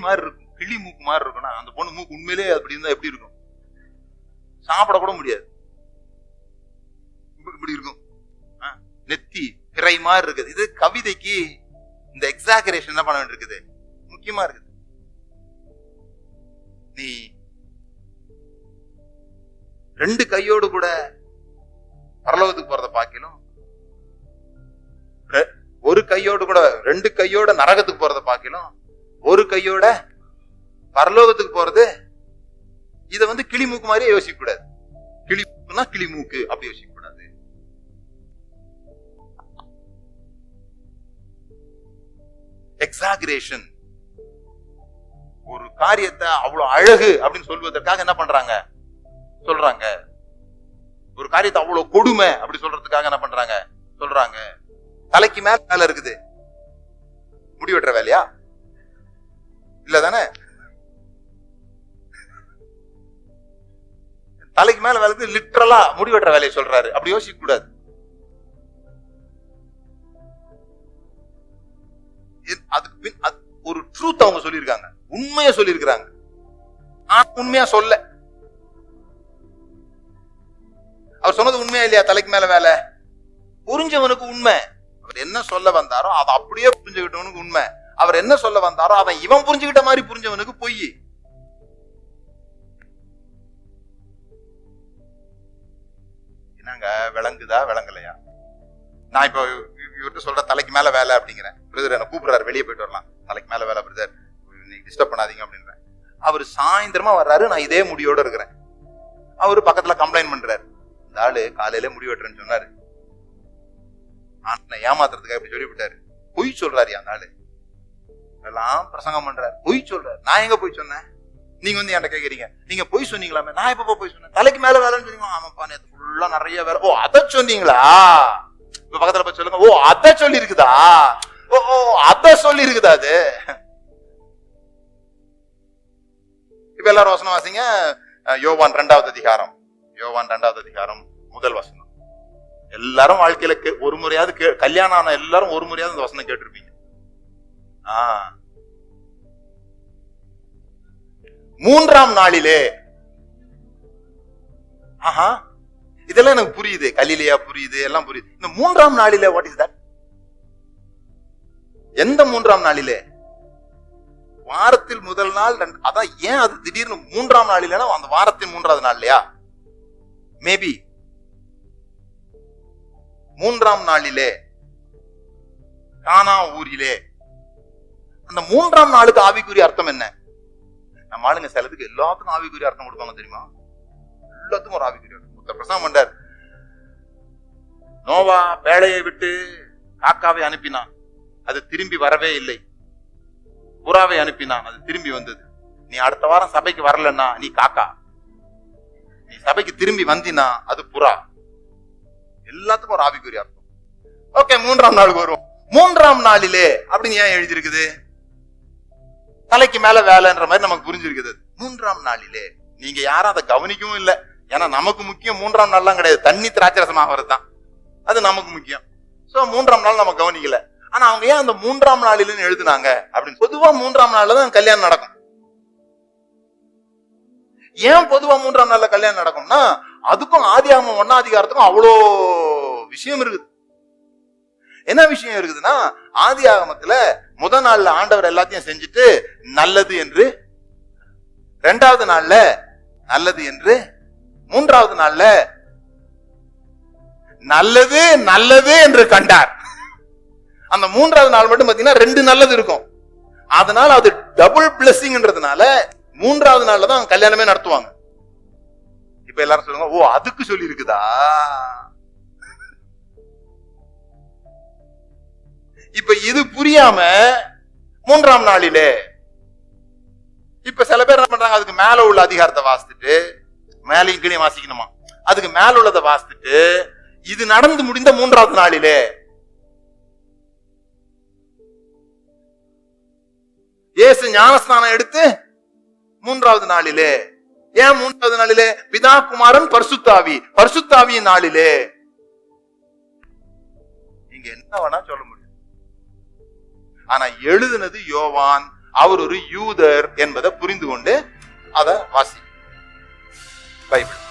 மாதிரி இருக்கும், கிளி மூக்கு மாதிரி இருக்கும்னா அந்த பொண்ணு மூக்கு உண்மையிலே அப்படி இருந்தா எப்படி இருக்கும்? சாப்பிட கூட முடியாது, இப்படி இருக்கும். நெத்தி பிறை மாதிரி இருக்குது. இது கவிதைக்கு இந்த எக்ஸாகரேஷன் என்ன பண்ண வேண்டியிருக்குது, முக்கியமா இருக்குது. நீ 2 கையோடு கூட பரலோகத்துக்கு போறத பாக்கிலும், 1 கையோடு கூட 2 கையோட நரகத்துக்கு போறத பாக்கிலும், 1 கையோட பரலோகத்துக்கு போறது, இத கிளி மூக்கு மாதிரியே யோசிக்க கூடாது. கிளி மூக்குனா கிளி மூக்கு அப்படி யோசிக்க கூடாது. எக்ஸாகரேஷன். ஒரு காரியத்தை அவ்வளவு அழகு அப்படின்னு சொல்வதற்காக என்ன பண்றாங்க, சொல்றாங்க. ஒரு காரியத்தை அவ்வளவு கொடுமை அப்படி சொல்றதுக்காக என்ன பண்றாங்க, சொல்றாங்க. தலைக்கு மேல வேலை இருக்குது, முடி வெட்டுற வேலையா இல்லதானே? தலைக்கு மேல வேலை லிட்டரலா முடி வெட்டுற வேலையை சொல்றாரு, அப்படி யோசிக்க கூடாது. அதுக்கு ஒரு ட்ரூத் அவங்க சொல்லியிருக்காங்க, உண்மையை சொல்லியிருக்கிறாங்க. உண்மையா சொல்ல, அவர் சொன்னது உண்மையா இல்லையா? தலைக்கு மேல வேலை புரிஞ்சவனுக்கு உண்மை. அவர் என்ன சொல்ல வந்தாரோ அதை அப்படியே புரிஞ்சுக்கிட்டவனுக்கு உண்மை. அவர் என்ன சொல்ல வந்தாரோ அதை இவன் புரிஞ்சுக்கிட்ட மாதிரி புரிஞ்சவனுக்கு பொய். என்னங்க விளங்குதா விளங்கலையா? நான் இப்போ இவர்கிட்ட சொல்ற தலைக்கு மேல வேலை அப்படிங்கிறேன். பிரதர் என்ன கூப்பிடுறாரு, வெளியே போயிட்டு வரலாம், தலைக்கு மேல வேலை பிரதர், நீங்க டிஸ்டர்ப் பண்ணாதீங்க அப்படின்றேன். அவரு சாயந்தரமா வர்றாரு, நான் இதே முடியோட இருக்கிறேன். அவரு பக்கத்துல கம்ப்ளைண்ட் பண்றாரு, இந்த ஆளு காலையில முடி வெட்டுறேன்னு சொன்னாரு, ஏமாத்துறதுக்காக இப்படி சொல்லிவிட்டாரு, பொய் சொல்றாரு அந்த ஆளு, எல்லாம் பிரசங்கம் பண்றாரு, பொய் சொல்றாரு. நான் எங்க போய் சொன்னேன்? நீங்க என்கிட்ட கேக்குறீங்க, நீங்க பொய் சொன்னீங்களாமே. நான் எப்ப போய் சொன்னேன்? தலைக்கு மேல வேலைன்னு சொன்னீங்களா? ஆமாப்பா, நேத்து ஃபுல்லா நிறைய வேலை. ஓ, அத சொன்னீங்களா? இப்ப பக்கத்துல போய் சொல்லுங்க, ஓ அத சொல்லி இருக்குதா, ஓ அத சொல்லி இருக்குதா? அது இப்ப எல்லாரும் வசனம் வாசிங்க. யோவான் 2வது அதிகாரம், யோவான் 2வது அதிகாரம் 1 வசனம். எல்லாரும் வாழ்க்கையில ஒரு முறையாவது, கல்யாணம் ஆன எல்லாரும் ஒரு முறையாவது இந்த வசனம் கேட்டிருப்பீங்க. 3ஆம் நாளிலே. இதெல்லாம் எனக்கு புரியுது, கலிலியா புரியுது, எல்லாம் புரியுது. இந்த 3ஆம் நாளிலே வாட் இஸ் தட்? எந்த 3ஆம் நாளிலே? வாரத்தில் முதல் நாள். அதான் ஏன் அது திடீர்னு 3ஆம் நாளிலேனா அந்த வாரத்தின் 3வது நாள் இல்லையா? மேபி 3ஆம் நாளிலே கானா ஊரிலே. அந்த 3ஆம் நாளுக்கு ஆவிக்குரிய அர்த்தம் என்ன? நம்ம ஆளுங்க சிலதுக்கு எல்லாத்துக்கும் ஆவிக்குரிய அர்த்தம் கொடுப்பாங்க தெரியுமா? எல்லாத்துக்கும் ஒரு ஆவிக்குரிய அர்த்தம். பிரசங்கம் பண்றார், நோவா பேழையை விட்டு காக்காவை அனுப்பினான், அது திரும்பி வரவே இல்லை. புறாவை அனுப்பினான், அது திரும்பி வந்தது. நீ அடுத்த வாரம் சபைக்கு வரலன்னா நீ காக்கா, நீ சபைக்கு திரும்பி வந்தினா அது புறா. எல்லாத்துக்கும் ஒரு ஆவிக்குரிய அர்த்தம். ஓகே, 3ஆம் நாளுக்கு வருவோம். 3ஆம் நாளிலே அப்படின்னு ஏன் எழுதி இருக்குது? தலைக்கு மேல வேலைன்ற மாதிரி நமக்கு புரிஞ்சிருக்குது. 3ஆம் நாளிலே நீங்க யாரும் அதை கவனிக்கவும் இல்லை. ஏன்னா நமக்கு முக்கியம் 3ஆம் நாள்லாம் கிடையாது, தண்ணி திராட்சரசமாக வரதுதான், அது நமக்கு முக்கியம். சோ 3ஆம் நாள் நம்ம கவனிக்கல. ஆனா அவங்க ஏன் அந்த 3ஆம் நாளில்னு எழுதுனாங்க அப்படின்னு? பொதுவா 3ஆம் நாள்ல தான் கல்யாணம் நடக்கும். ஏன் பொதுவா 3ஆம் நாள்ல கல்யாணம் நடக்கும்னா, அதுக்கும் ஆதியாகமம் 1ஆம் அதிகாரத்துக்கும் அவ்வளோ விஷயம் இருக்குது. என்ன விஷயம் இருக்குதுன்னா, ஆதியாகமத்துல முதல் நாள்ல ஆண்டவர் எல்லாத்தையும் செஞ்சுட்டு நல்லது என்று, 2வது நாள்ல நல்லது என்று, 3வது நாள்ல நல்லது நல்லது என்று கண்டார். அந்த 3வது நாள் மட்டும் பாத்தீங்கன்னா 2 நல்லது இருக்கும். அதனால அது டபுள் பிளஸிங்ன்றதுனால 3வது நாள்ல தான் கல்யாணமே நடத்துவாங்க. இப்ப எல்லாரும் சொல்லுங்க, ஓ அதுக்கு சொல்லி இருக்குதா? இப்ப இது புரியாம 3ஆம் நாளிலே இப்ப சில பேர் என்ன பண்றாங்க, அதுக்கு மேல உள்ள அதிகாரத்தை வாசித்துட்டு, மேலையும் கீழே வாசிக்கணுமா, அதுக்கு மேல உள்ளதை வாசித்துட்டு, இது நடந்து முடிந்த 3வது நாளிலே இயேசு ஞானஸ்நானம் எடுத்து 3வது நாளிலே. ஏன் 3வது நாளிலே? பிதா குமாரன் பரிசுத்தாவி, பரிசுத்தாவியின் நாளிலே. நீங்க என்ன வேணா சொல்ல முடியும். ஆனா எழுதுனது யோவான். அவர் ஒரு யூதர் என்பதை புரிந்து கொண்டு அதை வாசி பைபிள்.